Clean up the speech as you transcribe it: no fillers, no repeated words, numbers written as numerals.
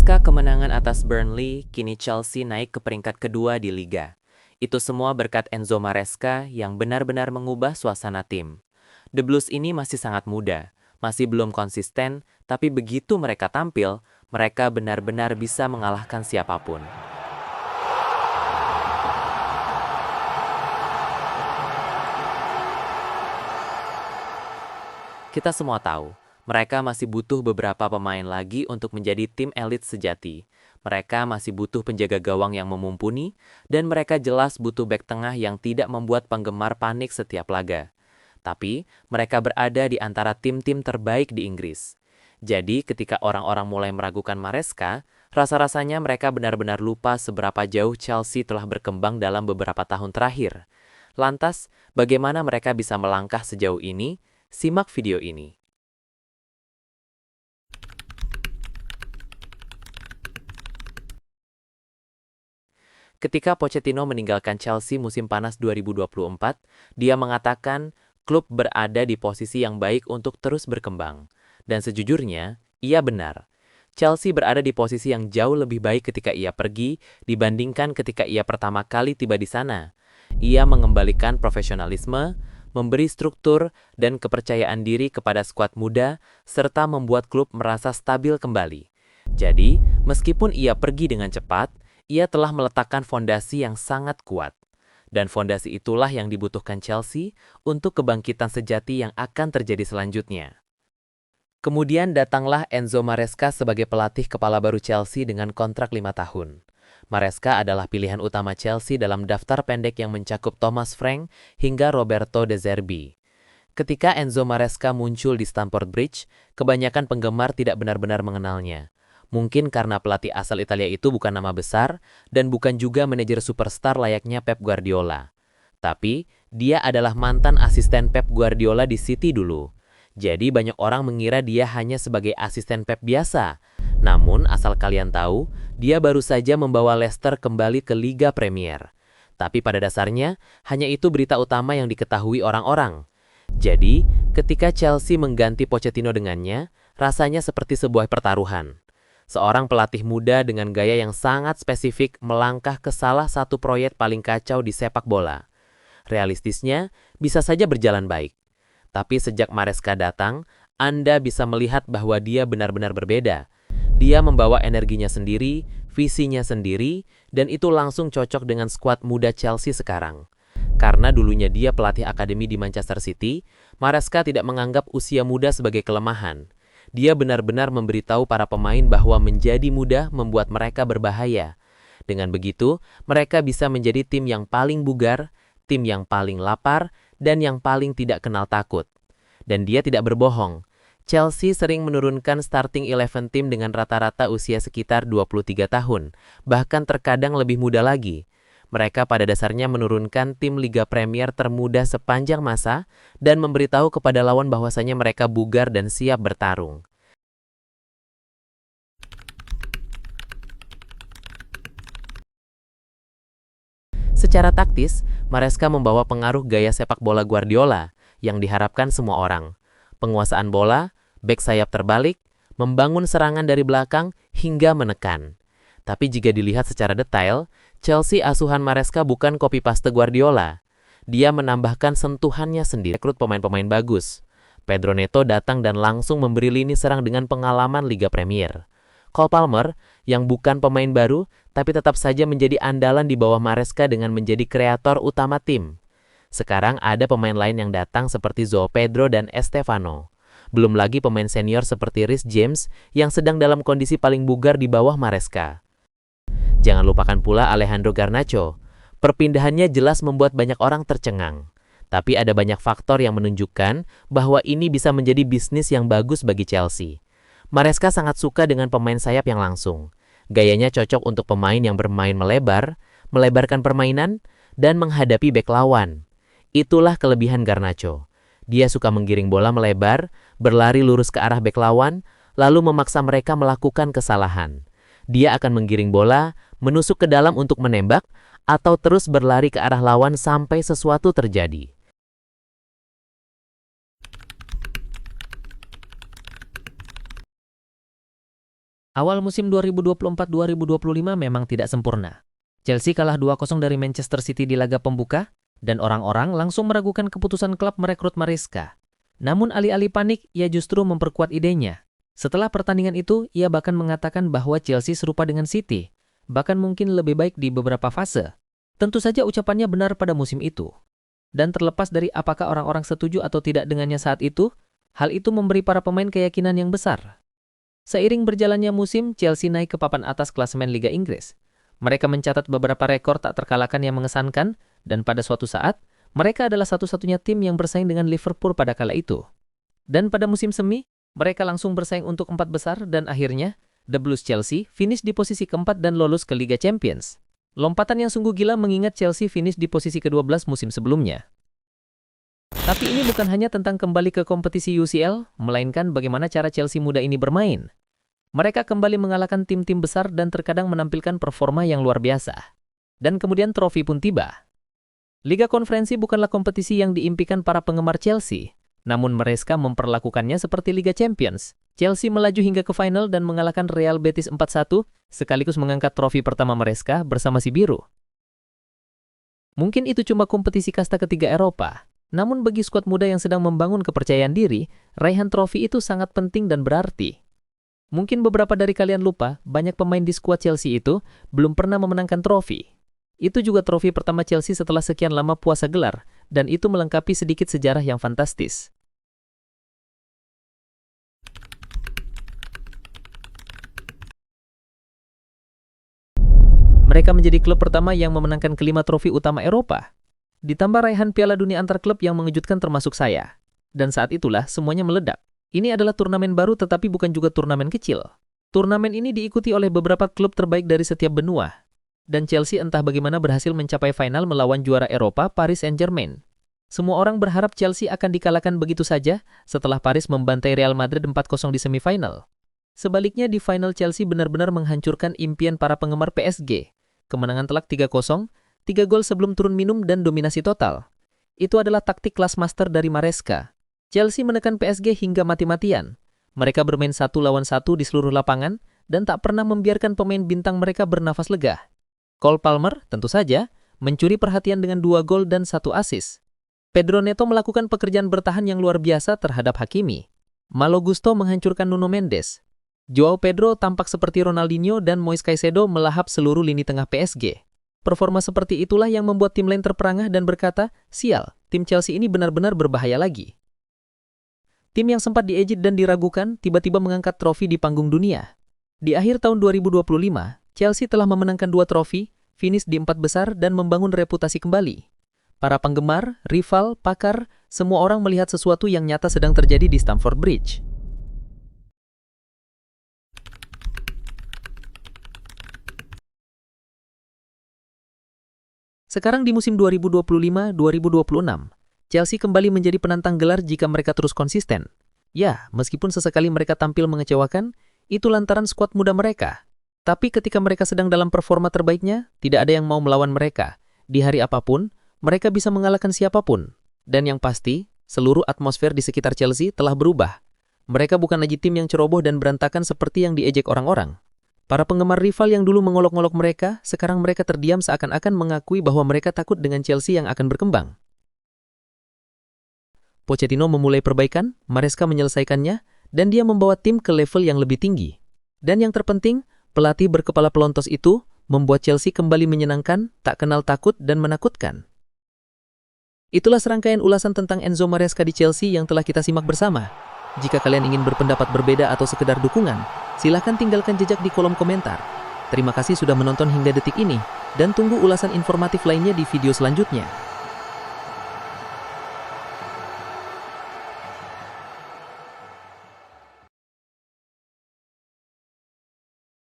Pasca kemenangan atas Burnley, kini Chelsea naik ke peringkat kedua di Liga. Itu semua berkat Enzo Maresca yang benar-benar mengubah suasana tim. The Blues ini masih sangat muda, masih belum konsisten, tapi begitu mereka tampil, mereka benar-benar bisa mengalahkan siapapun. Kita semua tahu, mereka masih butuh beberapa pemain lagi untuk menjadi tim elit sejati. Mereka masih butuh penjaga gawang yang memumpuni, dan mereka jelas butuh bek tengah yang tidak membuat penggemar panik setiap laga. Tapi, mereka berada di antara tim-tim terbaik di Inggris. Jadi, ketika orang-orang mulai meragukan Maresca, rasa-rasanya mereka benar-benar lupa seberapa jauh Chelsea telah berkembang dalam beberapa tahun terakhir. Lantas, bagaimana mereka bisa melangkah sejauh ini? Simak video ini. Ketika Pochettino meninggalkan Chelsea musim panas 2024, dia mengatakan klub berada di posisi yang baik untuk terus berkembang. Dan sejujurnya, ia benar. Chelsea berada di posisi yang jauh lebih baik ketika ia pergi dibandingkan ketika ia pertama kali tiba di sana. Ia mengembalikan profesionalisme, memberi struktur dan kepercayaan diri kepada skuad muda, serta membuat klub merasa stabil kembali. Jadi, meskipun ia pergi dengan cepat, ia telah meletakkan fondasi yang sangat kuat. Dan fondasi itulah yang dibutuhkan Chelsea untuk kebangkitan sejati yang akan terjadi selanjutnya. Kemudian datanglah Enzo Maresca sebagai pelatih kepala baru Chelsea dengan kontrak 5 tahun. Maresca adalah pilihan utama Chelsea dalam daftar pendek yang mencakup Thomas Frank hingga Roberto De Zerbi. Ketika Enzo Maresca muncul di Stamford Bridge, kebanyakan penggemar tidak benar-benar mengenalnya. Mungkin karena pelatih asal Italia itu bukan nama besar dan bukan juga manajer superstar layaknya Pep Guardiola. Tapi, dia adalah mantan asisten Pep Guardiola di City dulu. Jadi banyak orang mengira dia hanya sebagai asisten Pep biasa. Namun, asal kalian tahu, dia baru saja membawa Leicester kembali ke Liga Premier. Tapi pada dasarnya, hanya itu berita utama yang diketahui orang-orang. Jadi, ketika Chelsea mengganti Pochettino dengannya, rasanya seperti sebuah pertaruhan. Seorang pelatih muda dengan gaya yang sangat spesifik melangkah ke salah satu proyek paling kacau di sepak bola. Realistisnya, bisa saja berjalan baik. Tapi sejak Maresca datang, Anda bisa melihat bahwa dia benar-benar berbeda. Dia membawa energinya sendiri, visinya sendiri, dan itu langsung cocok dengan skuad muda Chelsea sekarang. Karena dulunya dia pelatih akademi di Manchester City, Maresca tidak menganggap usia muda sebagai kelemahan. Dia benar-benar memberitahu para pemain bahwa menjadi muda membuat mereka berbahaya. Dengan begitu, mereka bisa menjadi tim yang paling bugar, tim yang paling lapar, dan yang paling tidak kenal takut. Dan dia tidak berbohong. Chelsea sering menurunkan starting 11 tim dengan rata-rata usia sekitar 23 tahun, bahkan terkadang lebih muda lagi. Mereka pada dasarnya menurunkan tim Liga Premier termuda sepanjang masa dan memberitahu kepada lawan bahwasanya mereka bugar dan siap bertarung. Secara taktis, Maresca membawa pengaruh gaya sepak bola Guardiola yang diharapkan semua orang. Penguasaan bola, bek sayap terbalik, membangun serangan dari belakang hingga menekan. Tapi jika dilihat secara detail, Chelsea asuhan Maresca bukan copy-paste Guardiola. Dia menambahkan sentuhannya sendiri, rekrut pemain-pemain bagus. Pedro Neto datang dan langsung memberi lini serang dengan pengalaman Liga Premier. Cole Palmer, yang bukan pemain baru, tapi tetap saja menjadi andalan di bawah Maresca dengan menjadi kreator utama tim. Sekarang ada pemain lain yang datang seperti João Pedro dan Estefano. Belum lagi pemain senior seperti Reece James yang sedang dalam kondisi paling bugar di bawah Maresca. Jangan lupakan pula Alejandro Garnacho. Perpindahannya jelas membuat banyak orang tercengang. Tapi ada banyak faktor yang menunjukkan bahwa ini bisa menjadi bisnis yang bagus bagi Chelsea. Maresca sangat suka dengan pemain sayap yang langsung. Gayanya cocok untuk pemain yang bermain melebar, melebarkan permainan, dan menghadapi bek lawan. Itulah kelebihan Garnacho. Dia suka menggiring bola melebar, berlari lurus ke arah bek lawan, lalu memaksa mereka melakukan kesalahan. Dia akan menggiring bola, menusuk ke dalam untuk menembak, atau terus berlari ke arah lawan sampai sesuatu terjadi. Awal musim 2024-2025 memang tidak sempurna. Chelsea kalah 2-0 dari Manchester City di laga pembuka, dan orang-orang langsung meragukan keputusan klub merekrut Maresca. Namun alih-alih panik, ia justru memperkuat idenya. Setelah pertandingan itu, ia bahkan mengatakan bahwa Chelsea serupa dengan City, bahkan mungkin lebih baik di beberapa fase. Tentu saja ucapannya benar pada musim itu. Dan terlepas dari apakah orang-orang setuju atau tidak dengannya saat itu, hal itu memberi para pemain keyakinan yang besar. Seiring berjalannya musim, Chelsea naik ke papan atas klasemen Liga Inggris. Mereka mencatat beberapa rekor tak terkalahkan yang mengesankan, dan pada suatu saat, mereka adalah satu-satunya tim yang bersaing dengan Liverpool pada kala itu. Dan pada musim semi, mereka langsung bersaing untuk 4 besar dan akhirnya, The Blues Chelsea finish di posisi keempat dan lolos ke Liga Champions. Lompatan yang sungguh gila mengingat Chelsea finish di posisi ke-12 musim sebelumnya. Tapi ini bukan hanya tentang kembali ke kompetisi UCL, melainkan bagaimana cara Chelsea muda ini bermain. Mereka kembali mengalahkan tim-tim besar dan terkadang menampilkan performa yang luar biasa. Dan kemudian trofi pun tiba. Liga Konferensi bukanlah kompetisi yang diimpikan para penggemar Chelsea, namun Maresca memperlakukannya seperti Liga Champions. Chelsea melaju hingga ke final dan mengalahkan Real Betis 4-1, sekaligus mengangkat trofi pertama Maresca bersama si Biru. Mungkin itu cuma kompetisi kasta ketiga Eropa, namun bagi skuad muda yang sedang membangun kepercayaan diri, raihan trofi itu sangat penting dan berarti. Mungkin beberapa dari kalian lupa, banyak pemain di skuad Chelsea itu belum pernah memenangkan trofi. Itu juga trofi pertama Chelsea setelah sekian lama puasa gelar, dan itu melengkapi sedikit sejarah yang fantastis. Mereka menjadi klub pertama yang memenangkan kelima trofi utama Eropa. Ditambah raihan Piala Dunia antar klub yang mengejutkan termasuk saya. Dan saat itulah semuanya meledak. Ini adalah turnamen baru tetapi bukan juga turnamen kecil. Turnamen ini diikuti oleh beberapa klub terbaik dari setiap benua. Dan Chelsea entah bagaimana berhasil mencapai final melawan juara Eropa Paris Saint-Germain. Semua orang berharap Chelsea akan dikalahkan begitu saja setelah Paris membantai Real Madrid 4-0 di semifinal. Sebaliknya di final Chelsea benar-benar menghancurkan impian para penggemar PSG. Kemenangan telak 3-0, 3 gol sebelum turun minum dan dominasi total. Itu adalah taktik kelas master dari Maresca. Chelsea menekan PSG hingga mati-matian. Mereka bermain 1 lawan 1 di seluruh lapangan dan tak pernah membiarkan pemain bintang mereka bernafas lega. Cole Palmer, tentu saja, mencuri perhatian dengan 2 gol dan 1 assist. Pedro Neto melakukan pekerjaan bertahan yang luar biasa terhadap Hakimi. Malo Gusto menghancurkan Nuno Mendes. Joao Pedro tampak seperti Ronaldinho dan Moise Caicedo melahap seluruh lini tengah PSG. Performa seperti itulah yang membuat tim lain terperangah dan berkata, sial, tim Chelsea ini benar-benar berbahaya lagi. Tim yang sempat diejit dan diragukan tiba-tiba mengangkat trofi di panggung dunia. Di akhir tahun 2025, Chelsea telah memenangkan 2 trofi, finish di 4 besar dan membangun reputasi kembali. Para penggemar, rival, pakar, semua orang melihat sesuatu yang nyata sedang terjadi di Stamford Bridge. Sekarang di musim 2025-2026, Chelsea kembali menjadi penantang gelar jika mereka terus konsisten. Ya, meskipun sesekali mereka tampil mengecewakan, itu lantaran skuad muda mereka. Tapi ketika mereka sedang dalam performa terbaiknya, tidak ada yang mau melawan mereka. Di hari apapun, mereka bisa mengalahkan siapapun. Dan yang pasti, seluruh atmosfer di sekitar Chelsea telah berubah. Mereka bukan lagi tim yang ceroboh dan berantakan seperti yang diejek orang-orang. Para penggemar rival yang dulu mengolok-ngolok mereka, sekarang mereka terdiam seakan-akan mengakui bahwa mereka takut dengan Chelsea yang akan berkembang. Pochettino memulai perbaikan, Maresca menyelesaikannya, dan dia membawa tim ke level yang lebih tinggi. Dan yang terpenting, pelatih berkepala pelontos itu membuat Chelsea kembali menyenangkan, tak kenal takut dan menakutkan. Itulah serangkaian ulasan tentang Enzo Maresca di Chelsea yang telah kita simak bersama. Jika kalian ingin berpendapat berbeda atau sekedar dukungan, silakan tinggalkan jejak di kolom komentar. Terima kasih sudah menonton hingga detik ini, dan tunggu ulasan informatif lainnya di video selanjutnya.